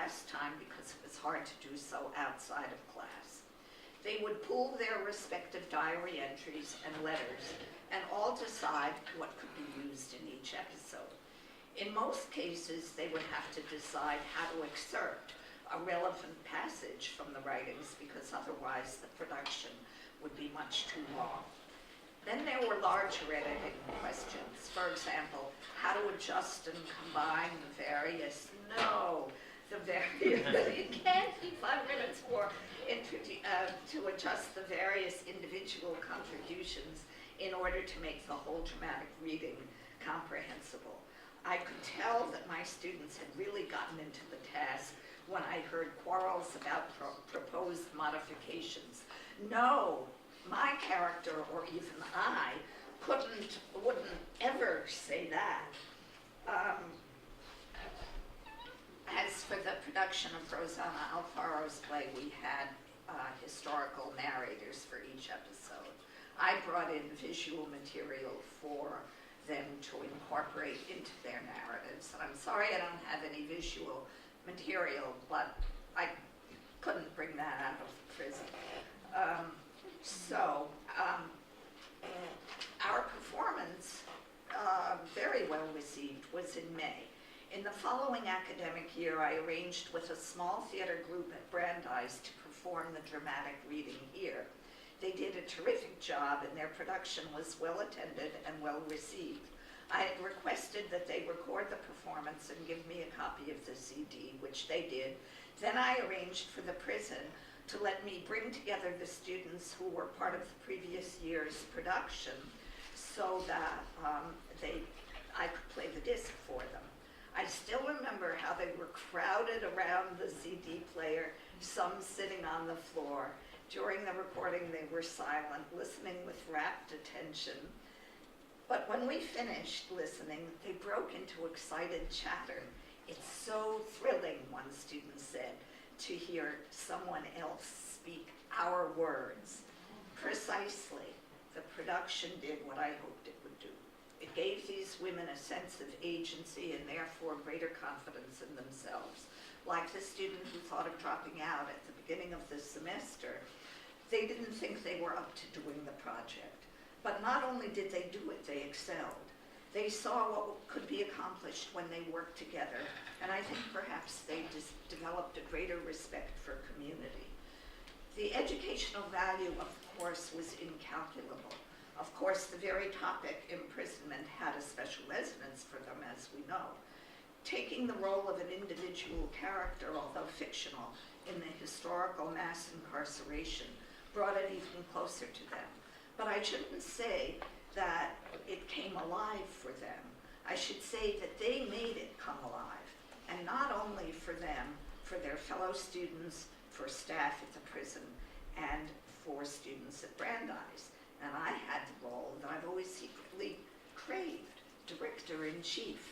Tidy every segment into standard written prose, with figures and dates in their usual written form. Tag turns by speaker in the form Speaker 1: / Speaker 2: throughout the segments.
Speaker 1: class time because it was hard to do so outside of class. They would pool their respective diary entries and letters and all decide what could be used in each episode. In most cases, they would have to decide how to excerpt a relevant passage from the writings because otherwise the production would be much too long. Then there were larger editing questions. For example, how to adjust and combine the various, you can't keep 5 minutes more to adjust the various individual contributions in order to make the whole dramatic reading comprehensible. I could tell that my students had really gotten into the task when I heard quarrels about proposed modifications. No, my character, or even I, wouldn't ever say that. As for the production of Rosanna Alfaro's play, we had historical narrators for each episode. I brought in visual material for them to incorporate into their narratives. And I'm sorry I don't have any visual material, but I couldn't bring that out of prison. Our performance, very well received, was in May. In the following academic year, I arranged with a small theater group at Brandeis to perform the dramatic reading here. They did a terrific job, and their production was well attended and well received. I had requested that they record the performance and give me a copy of the CD, which they did. Then I arranged for the prison to let me bring together the students who were part of the previous year's production so that I could play the disc for them. I still remember how they were crowded around the CD player, some sitting on the floor. During the recording, they were silent, listening with rapt attention. But when we finished listening, they broke into excited chatter. "It's so thrilling," one student said, "to hear someone else speak our words." Precisely, the production did what I hoped it would do. It gave these women a sense of agency and therefore greater confidence in themselves. Like the student who thought of dropping out at the beginning of the semester, they didn't think they were up to doing the project. But not only did they do it, they excelled. They saw what could be accomplished when they worked together, and I think perhaps they developed a greater respect for community. The educational value of the course was incalculable. Of course, the very topic, imprisonment, had a special resonance for them, as we know. Taking the role of an individual character, although fictional, in the historical mass incarceration brought it even closer to them. But I shouldn't say that it came alive for them. I should say that they made it come alive, and not only for them, for their fellow students, for staff at the prison, and for students at Brandeis. And I had the role that I've always secretly craved, director-in-chief.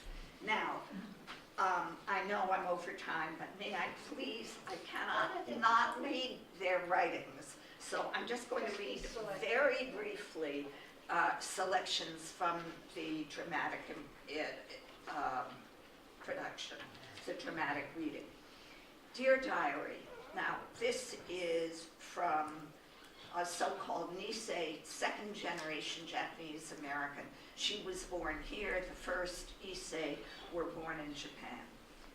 Speaker 1: Now, I know I'm over time, but may I please, I cannot not read their writings. So I'm just going to read very briefly selections from the dramatic production, the dramatic reading. Dear Diary. Now, this is from a so-called Nisei, second-generation Japanese American. She was born here. The first Issei were born in Japan.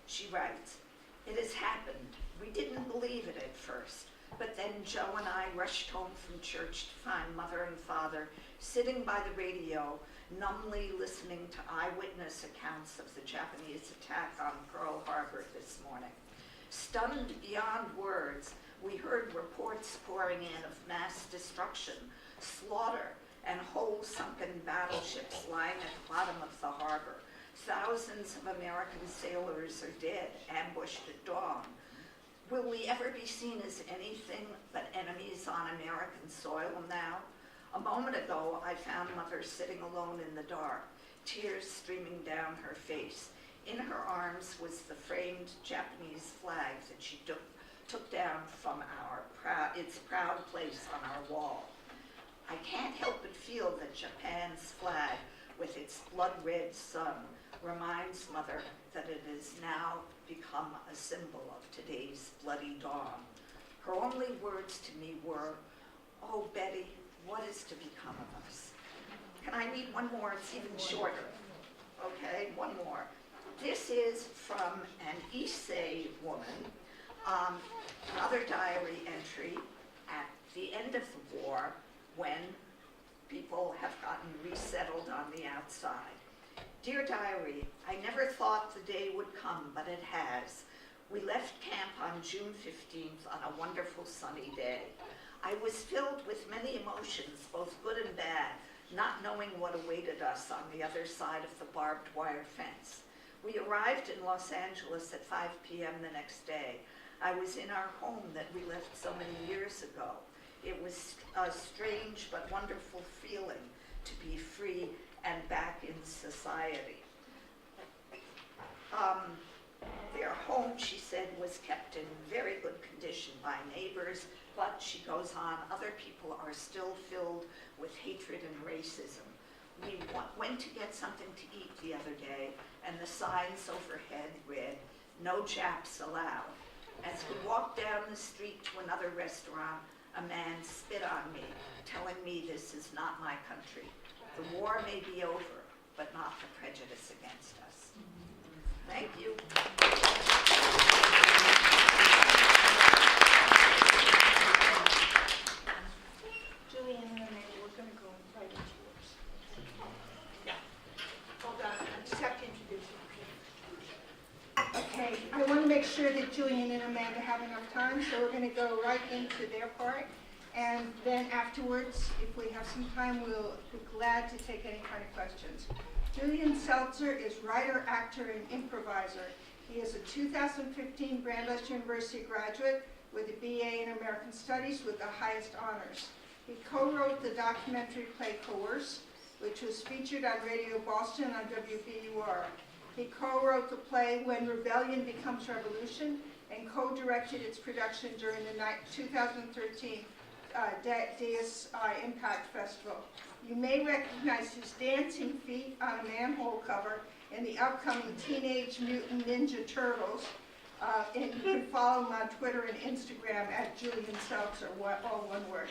Speaker 1: She writes, "It has happened. We didn't believe it at first, but then Joe and I rushed home from church to find Mother and Father sitting by the radio, numbly listening to eyewitness accounts of the Japanese attack on Pearl Harbor this morning. Stunned beyond words, we heard reports pouring in of mass destruction, slaughter, and whole sunken battleships lying at the bottom of the harbor. Thousands of American sailors are dead, ambushed at dawn. Will we ever be seen as anything but enemies on American soil now? A moment ago, I found Mother sitting alone in the dark, tears streaming down her face. In her arms was the framed Japanese flag that she took down from its proud place on our wall. I can't help but feel that Japan's flag, with its blood-red sun, reminds Mother that it is now become a symbol of today's bloody dawn. Her only words to me were, "Oh, Betty, what is to become of us?" Can I read one more? It's even shorter. Okay, one more. This is from an Issei woman, another diary entry at the end of the war when people have gotten resettled on the outside. Dear diary, I never thought the day would come, but it has. We left camp on June 15th on a wonderful sunny day. I was filled with many emotions, both good and bad, not knowing what awaited us on the other side of the barbed wire fence. We arrived in Los Angeles at 5 p.m. the next day. I was in our home that we left so many years ago. It was a strange but wonderful feeling to be free and back in society. Their home, she said, was kept in very good condition by neighbors, but she goes on, other people are still filled with hatred and racism. We went to get something to eat the other day, and the signs overhead read, "No Japs allowed." As we walked down the street to another restaurant, a man spit on me, telling me this is not my country. The war may be over, but not the prejudice against us. Thank you.
Speaker 2: Julian and Amanda, we're going to go right into yours. Yeah. Hold on, I just have to introduce you. Okay, I want to make sure that Julian and Amanda have enough time, so we're going to go right into their part. And then afterwards, if we have some time, we'll be glad to take any kind of questions. Julian Seltzer is writer, actor, and improviser. He is a 2015 Brandeis University graduate with a BA in American Studies with the highest honors. He co-wrote the documentary play Coerced, which was featured on Radio Boston on WBUR. He co-wrote the play When Rebellion Becomes Revolution and co-directed its production during the 2013 Deus Impact Festival. You may recognize his dancing feet on a manhole cover in the upcoming Teenage Mutant Ninja Turtles. And you can follow him on Twitter and Instagram at Julian Seltzer, all one word.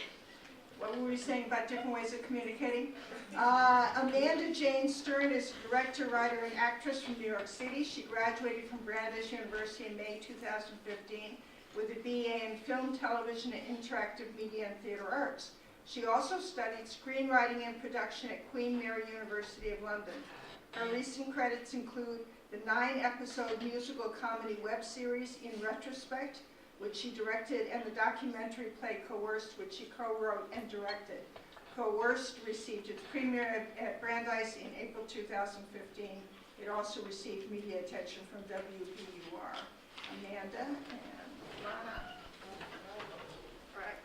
Speaker 2: What were we saying about different ways of communicating? Amanda Jane Stern is a director, writer, and actress from New York City. She graduated from Brandeis University in May 2015 with a BA in Film, Television, and Interactive Media and Theatre Arts. She also studied screenwriting and production at Queen Mary University of London. Her recent credits include the 9-episode musical comedy web series In Retrospect, which she directed, and the documentary play Coerced, which she co-wrote and directed. Coerced received its premiere at Brandeis in April 2015. It also received media attention from WBUR. Amanda and Lana. All right.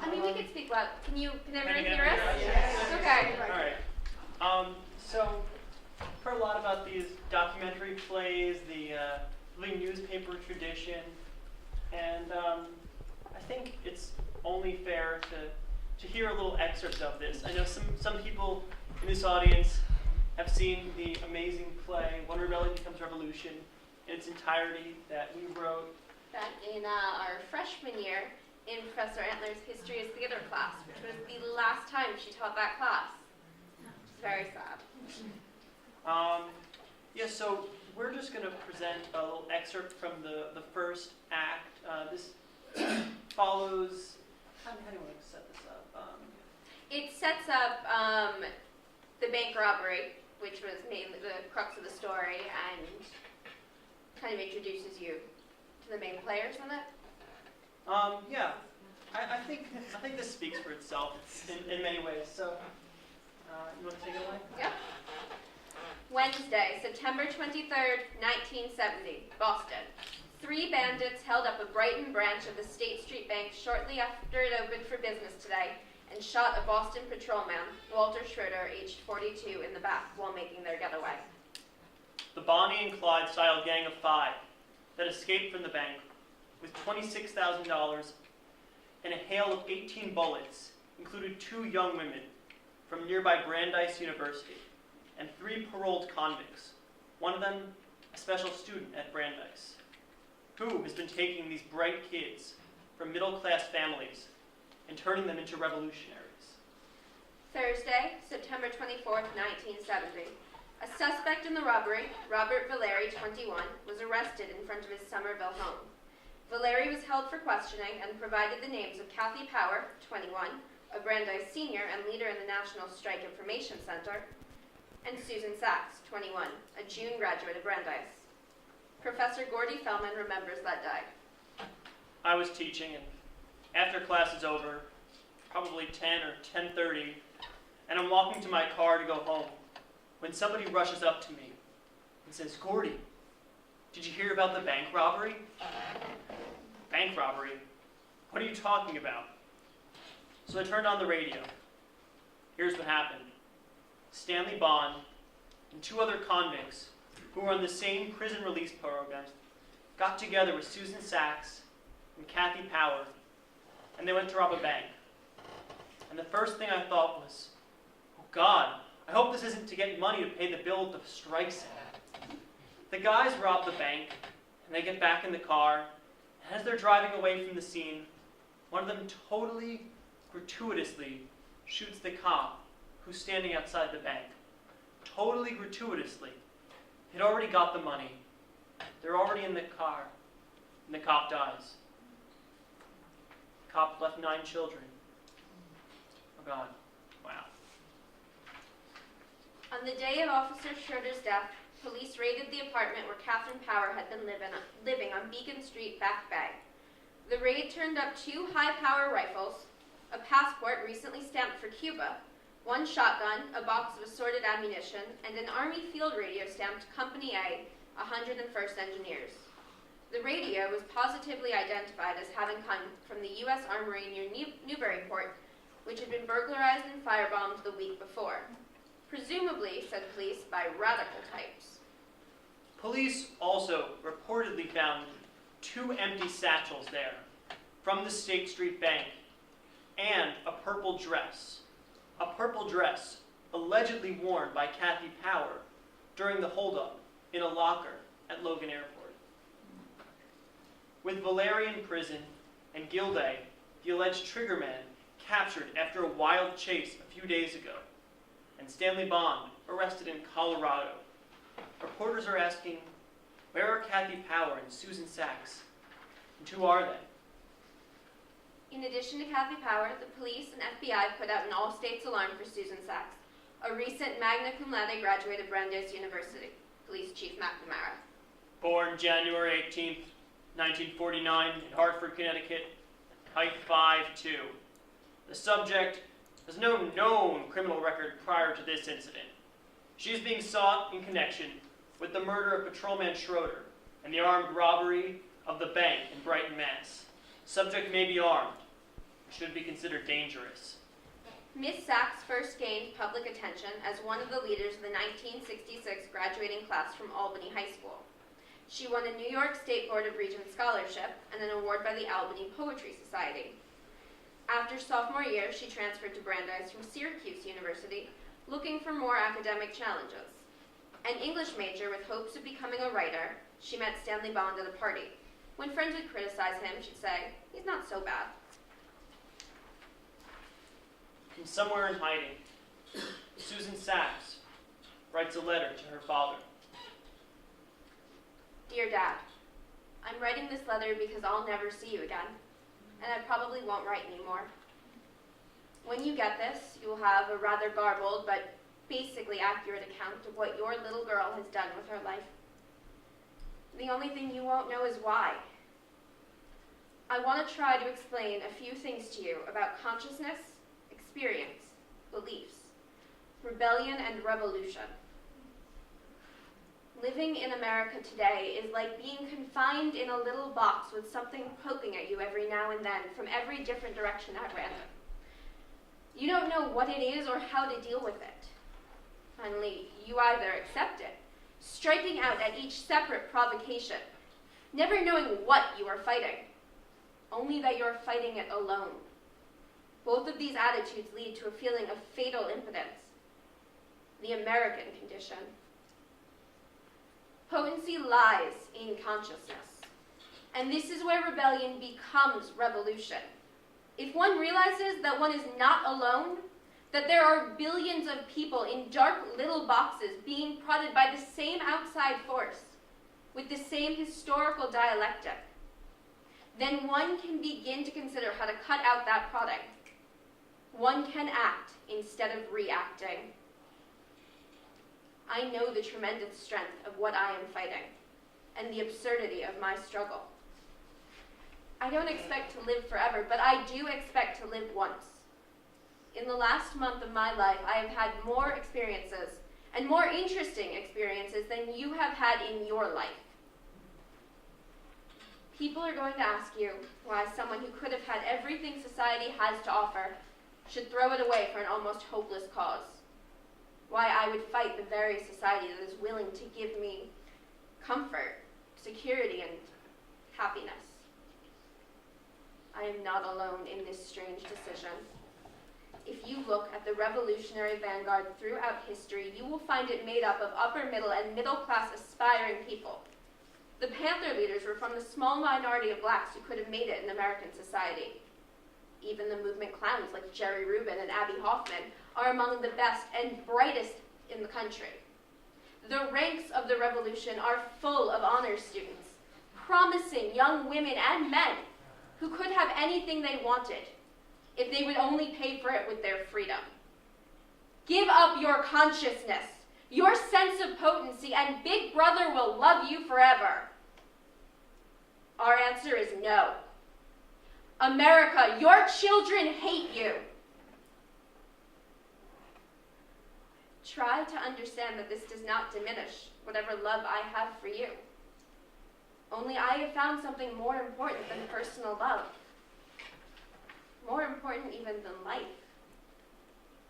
Speaker 3: I mean, we could speak loud. Can everyone hear us?
Speaker 2: Yes.
Speaker 3: Okay.
Speaker 4: All right. So, heard a lot about these documentary plays, the living newspaper tradition, and I think it's only fair to hear a little excerpt of this. I know some people in this audience have seen the amazing play When Rebellion Becomes Revolution in its entirety that we wrote
Speaker 3: Back in our freshman year in Professor Antler's History of Theater class, which was the last time she taught that class. It's very sad.
Speaker 4: Yeah, so we're just going to present a little excerpt from the first act. This follows, how do you want to set this up?
Speaker 3: It sets up the bank robbery, which was mainly the crux of the story, and kind of introduces you to the main players in it.
Speaker 4: Yeah, I think this speaks for itself in many ways. So, you want to take it away?
Speaker 3: Yep. Wednesday, September 23rd, 1970, Boston. 3 bandits held up a Brighton branch of the State Street Bank shortly after it opened for business today and shot a Boston patrolman, Walter Schroeder, aged 42, in the back while making their getaway.
Speaker 4: The Bonnie and Clyde style gang of 5 that escaped from the bank with $26,000 and a hail of 18 bullets included 2 young women, from nearby Brandeis University, and 3 paroled convicts, one of them a special student at Brandeis. Who has been taking these bright kids from middle-class families and turning them into revolutionaries?
Speaker 3: Thursday, September 24th, 1970. A suspect in the robbery, Robert Valeri, 21, was arrested in front of his Somerville home. Valeri was held for questioning and provided the names of Kathy Power, 21, a Brandeis senior and leader in the National Strike Information Center, and Susan Sachs, 21, a June graduate of Brandeis. Professor Gordy Fellman remembers that day.
Speaker 4: I was teaching, and after class is over, probably 10 or 10:30, and I'm walking to my car to go home, when somebody rushes up to me and says, "Gordy, did you hear about the bank robbery?" Bank robbery? What are you talking about? So I turned on the radio. Here's what happened. Stanley Bond and 2 other convicts who were on the same prison release program got together with Susan Sachs and Kathy Power, and they went to rob a bank. And the first thing I thought was, oh God, I hope this isn't to get money to pay the bill at the strike center. The guys rob the bank, and they get back in the car, and as they're driving away from the scene, one of them totally, gratuitously shoots the cop who's standing outside the bank. Totally gratuitously. They'd already got the money. They're already in the car, and the cop dies. The cop left 9 children. Oh God, wow.
Speaker 3: On the day of Officer Schroeder's death, police raided the apartment where Catherine Power had been living on Beacon Street, Back Bay. The raid turned up 2 high-power rifles, a passport recently stamped for Cuba, 1 shotgun, a box of assorted ammunition, and an Army field radio stamped Company A, 101st Engineers. The radio was positively identified as having come from the U.S. Armory near Newburyport, which had been burglarized and firebombed the week before. Presumably, said police, by radical types.
Speaker 4: Police also reportedly found 2 empty satchels there from the State Street Bank and a purple dress. A purple dress allegedly worn by Kathy Power during the holdup in a locker at Logan Airport. With Valeri in prison and Gilday, the alleged triggerman, captured after a wild chase a few days ago, and Stanley Bond arrested in Colorado, reporters are asking, where are Kathy Power and Susan Sachs? And who are they?
Speaker 3: In addition to Kathy Power, the police and FBI put out an all-states alarm for Susan Sachs, a recent magna cum laude graduate of Brandeis University, Police Chief McNamara.
Speaker 4: Born January 18th, 1949 in Hartford, Connecticut, height 5'2". The subject has no known criminal record prior to this incident. She is being sought in connection with the murder of Patrolman Schroeder and the armed robbery of the bank in Brighton, Mass. Subject may be armed, should be considered dangerous.
Speaker 3: Miss Sachs first gained public attention as one of the leaders of the 1966 graduating class from Albany High School. She won a New York State Board of Regents scholarship and an award by the Albany Poetry Society. After sophomore year, she transferred to Brandeis from Syracuse University, looking for more academic challenges. An English major with hopes of becoming a writer, she met Stanley Bond at a party. When friends would criticize him, she'd say, "He's not so bad."
Speaker 4: From somewhere in hiding, Susan Sachs writes a letter to her father.
Speaker 3: Dear Dad, I'm writing this letter because I'll never see you again, and I probably won't write anymore. When you get this, you'll have a rather garbled but basically accurate account of what your little girl has done with her life. The only thing you won't know is why. I want to try to explain a few things to you about consciousness, experience, beliefs, rebellion, and revolution. Living in America today is like being confined in a little box with something poking at you every now and then from every different direction at random. You don't know what it is or how to deal with it. Finally, you either accept it, striking out at each separate provocation, never knowing what you are fighting, only that you're fighting it alone. Both of these attitudes lead to a feeling of fatal impotence, the American condition. Potency lies in consciousness, and this is where rebellion becomes revolution. If one realizes that one is not alone, that there are billions of people in dark little boxes being prodded by the same outside force, with the same historical dialectic, then one can begin to consider how to cut out that prodding. One can act instead of reacting. I know the tremendous strength of what I am fighting, and the absurdity of my struggle. I don't expect to live forever, but I do expect to live once. In the last month of my life, I have had more experiences, and more interesting experiences than you have had in your life. People are going to ask you why someone who could have had everything society has to offer should throw it away for an almost hopeless cause. Why I would fight the very society that is willing to give me comfort, security, and happiness. I am not alone in this strange decision. If you look at the revolutionary vanguard throughout history, you will find it made up of upper middle and middle class aspiring people. The Panther leaders were from the small minority of blacks who could have made it in American society. Even the movement clowns like Jerry Rubin and Abby Hoffman are among the best and brightest in the country. The ranks of the revolution are full of honors students, promising young women and men who could have anything they wanted if they would only pay for it with their freedom. Give up your consciousness, your sense of potency, and Big Brother will love you forever. Our answer is no. America, your children hate you. Try to understand that this does not diminish whatever love I have for you. Only I have found something more important than personal love. More important even than life.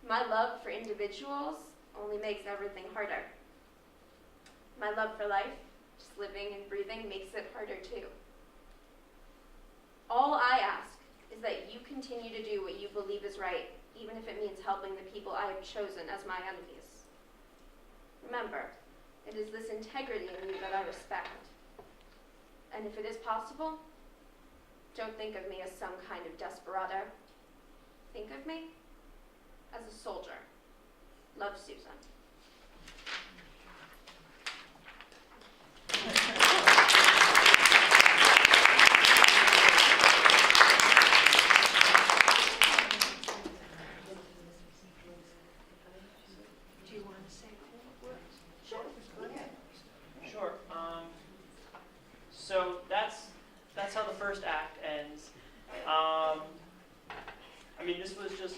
Speaker 3: My love for individuals only makes everything harder. My love for life, just living and breathing, makes it harder too. All I ask is that you continue to do what you believe is right, even if it means helping the people I have chosen as my enemies. Remember, it is this integrity in you that I respect. And if it is possible, don't think of me as some kind of desperado. Think of me as a soldier. Love, Susan.
Speaker 2: Do you want to say a couple of words? Sure. Go ahead.
Speaker 4: Sure. So that's how the first act ends. I mean, this was just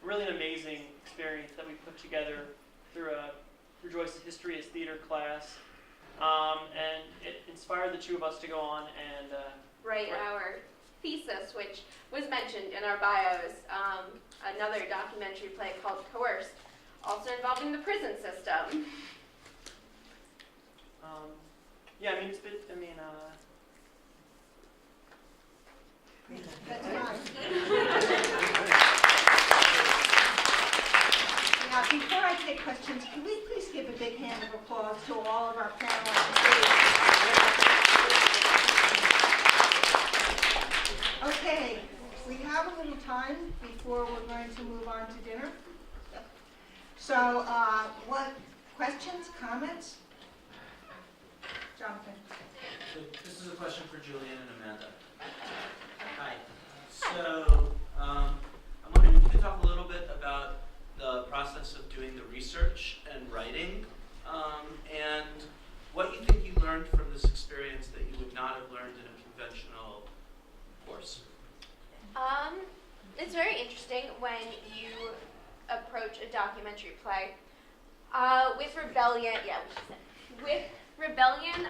Speaker 4: really an amazing experience that we put together through Joyce's History as Theater class, and it inspired the two of us to go on and
Speaker 3: Write our thesis, which was mentioned in our bios, another documentary play called Coerced, also involving the prison system.
Speaker 4: Yeah, I mean, it's been,
Speaker 2: That's fine. Now, before I take questions, can we please give a big hand of applause to all of our panelists? Okay, we have a little time before we're going to move on to dinner. So, what questions, comments? Jonathan.
Speaker 5: So this is a question for Julian and Amanda. Hi. So I'm wondering if you could talk a little bit about the process of doing the research and writing, and what you think you learned from this experience that you would not have learned in a conventional course.
Speaker 3: It's very interesting when you approach a documentary play. With Rebellion,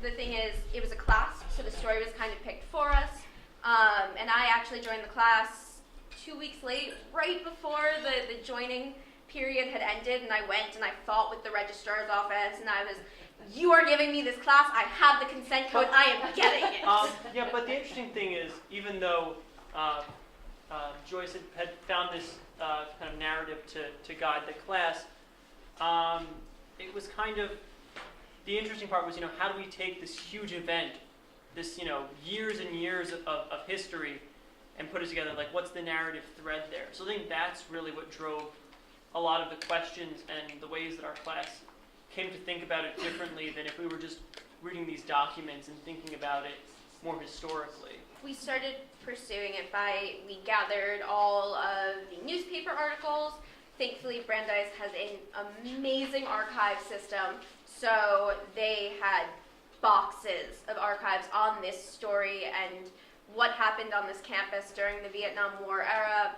Speaker 3: the thing is, it was a class, so the story was kind of picked for us. And I actually joined the class 2 weeks late, right before the joining period had ended, and I went and I fought with the registrar's office, and I was, you are giving me this class, I have the consent code, I am getting it.
Speaker 4: yeah, but the interesting thing is, even though Joyce had found this kind of narrative to guide the class. It was kind of, the interesting part was, how do we take this huge event, this, years and years of history, and put it together, like what's the narrative thread there? So I think that's really what drove a lot of the questions and the ways that our class came to think about it differently than if we were just reading these documents and thinking about it more historically.
Speaker 3: We started pursuing it we gathered all of the newspaper articles. Thankfully, Brandeis has an amazing archive system, so they had boxes of archives on this story and what happened on this campus during the Vietnam War era.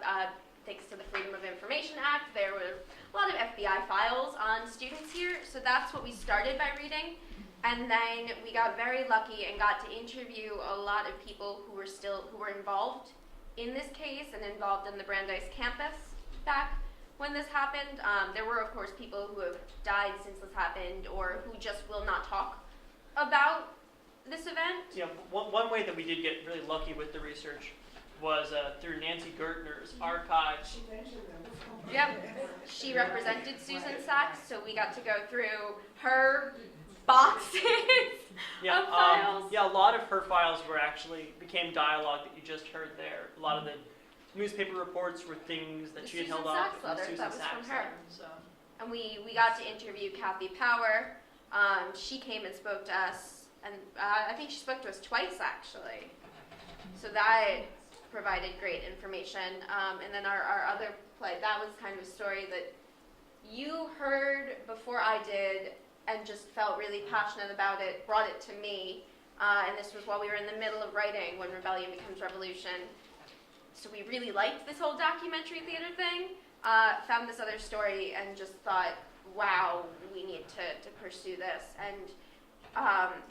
Speaker 3: Thanks to the Freedom of Information Act, there were a lot of FBI files on students here, so that's what we started by reading. And then we got very lucky and got to interview a lot of people who were involved in this case and involved in the Brandeis campus back when this happened. There were, of course, people who have died since this happened or who just will not talk about this event.
Speaker 4: Yeah, one way that we did get really lucky with the research was through Nancy Gertner's archives.
Speaker 2: She mentioned them before.
Speaker 3: Yep. She represented Susan Sachs, so we got to go through her boxes
Speaker 4: Yeah,
Speaker 3: of files.
Speaker 4: yeah, a lot of her files became dialogue that you just heard there. A lot of the newspaper reports were things that
Speaker 3: The
Speaker 4: she had
Speaker 3: Susan
Speaker 4: held up.
Speaker 3: Sachs letter,
Speaker 4: Susan
Speaker 3: that was from
Speaker 4: Sachs
Speaker 3: her.
Speaker 4: letter, So.
Speaker 3: And we got to interview Kathy Power. She came and spoke to us, and I think she spoke to us twice, actually. So that provided great information. And then our other play, that was kind of a story that you heard before I did and just felt really passionate about it, brought it to me. And this was while we were in the middle of writing When Rebellion Becomes Revolution. So we really liked this whole documentary theater thing. Found this other story and just thought, wow, we need to pursue this. And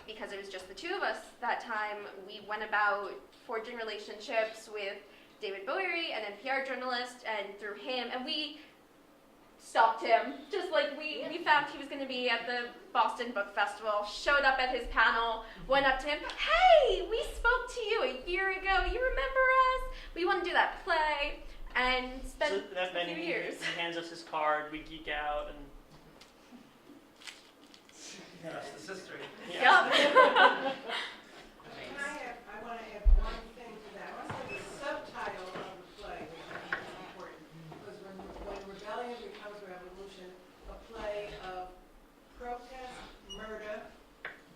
Speaker 3: because it was just the two of us that time, we went about forging relationships with David Bowery, an NPR journalist, and through him, and we stalked him, just like we found he was going to be at the Boston Book Festival, showed up at his panel, went up to him, hey, we spoke to you a year ago, you remember us? We want to do that play, and spent
Speaker 4: So then
Speaker 3: a few
Speaker 4: he
Speaker 3: years.
Speaker 4: hands us his card, we geek out, and
Speaker 5: That's the sister.
Speaker 4: yeah.
Speaker 3: Yep.
Speaker 2: I want to add one thing to that. I want to say the subtitle of the play, which I think is important, was When Rebellion Becomes Revolution, a play of protest, murder,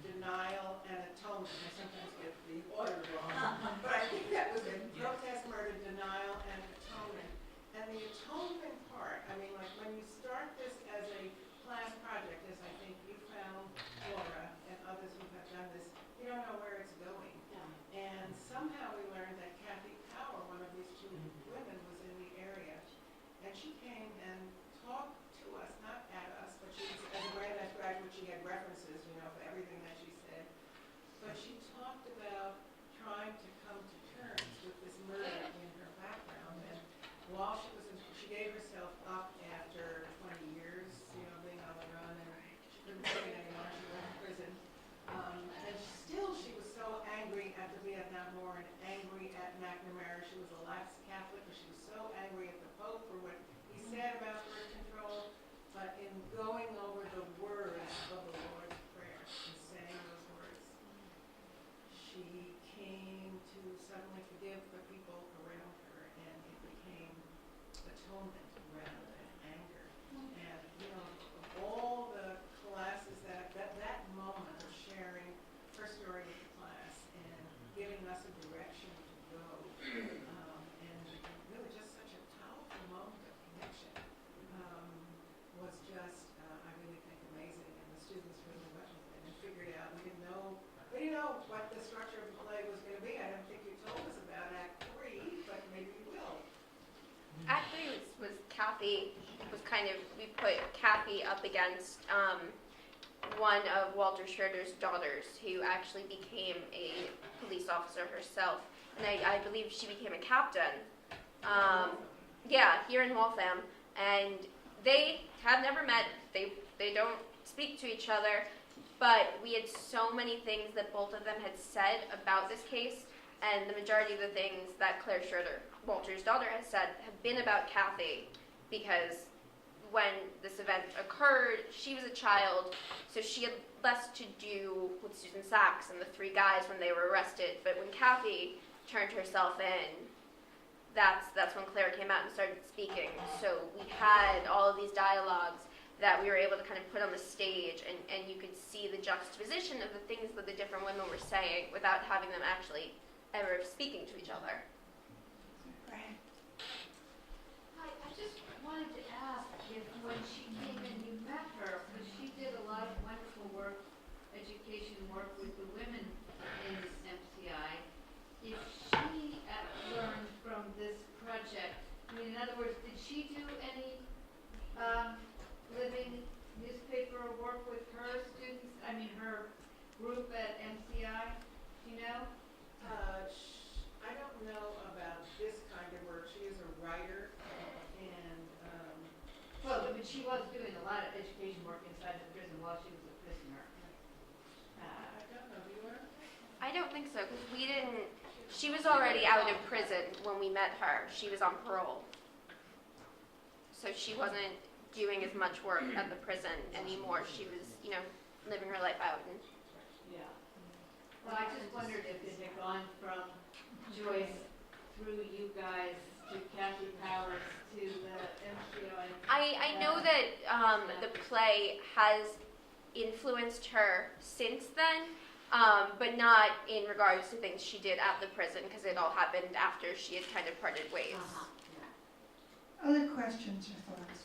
Speaker 2: denial, and atonement. I sometimes get the order wrong, but I think that was it. Protest, murder, denial, and atonement. And the atonement part, I mean, like when you start this as a class project, as I think you found, Laura, and others who have done this, you don't know where it's going. And somehow we learned that Kathy Power, one of these two women, was in the area. And she came and talked to us, not at us, but she was, as a Brandeis graduate, she had references, for everything that she said. But she talked about trying to come to terms with this murder in her background. And while she gave herself up after 20 years, being on the run, and she couldn't take it anymore, she went to prison. And still she was so angry at the Vietnam War and angry at McNamara. She was a lax Catholic, but she was so angry at the Pope for what he said about birth control. But in going over the words of the Lord's Prayer and saying those words, she came to suddenly forgive the people around her, and it became atonement rather than anger. And, of all the classes that moment of sharing her story with the class and giving us a direction to go, and really just such a powerful moment of connection, was just, I really think, amazing. And the students really went with it and figured out, we didn't know what the structure of the play was going to be. I don't think you told us about Act 3, but maybe you will.
Speaker 3: Actually, was Kathy, we put Kathy up against one of Walter Schroeder's daughters, who actually became a police officer herself. And I believe she became a captain. Here in Waltham. And they have never met. They don't speak to each other. But we had so many things that both of them had said about this case, and the majority of the things that Claire Schroeder Walter's daughter has said, have been about Kathy, because when this event occurred, she was a child, so she had less to do with Susan Sachs and the three guys when they were arrested. But when Kathy turned herself in, that's when Claire came out and started speaking. So we had all of these dialogues that we were able to kind of put on the stage, and you could see the juxtaposition of the things that the different women were saying without having them actually ever speaking to each other.
Speaker 2: Right.
Speaker 6: Hi, I just wanted to ask if when she came in, you met her, because she did a lot of wonderful work, education work with the women in MCI. If she learned from this project, I mean, in other words, did she do any living newspaper work with her students, I mean, her group at MCI? Do you know?
Speaker 7: I don't know about this kind of work. She is a writer, and
Speaker 6: Well, but she was doing a lot of education work inside the prison while she was a prisoner.
Speaker 7: I don't know. Do you want?
Speaker 3: I don't think so, because we didn't, she was already out of prison when we met her. She was on parole. So she wasn't doing as much work at the prison anymore. She was, living her life out. And
Speaker 6: Yeah. Well, I just wondered if it had gone from Joyce through you guys to Kathy Powers to the MCI.
Speaker 3: I know that the play has influenced her since then, but not in regards to things she did at the prison, because it all happened after she had kind of parted ways.
Speaker 2: Other questions or thoughts?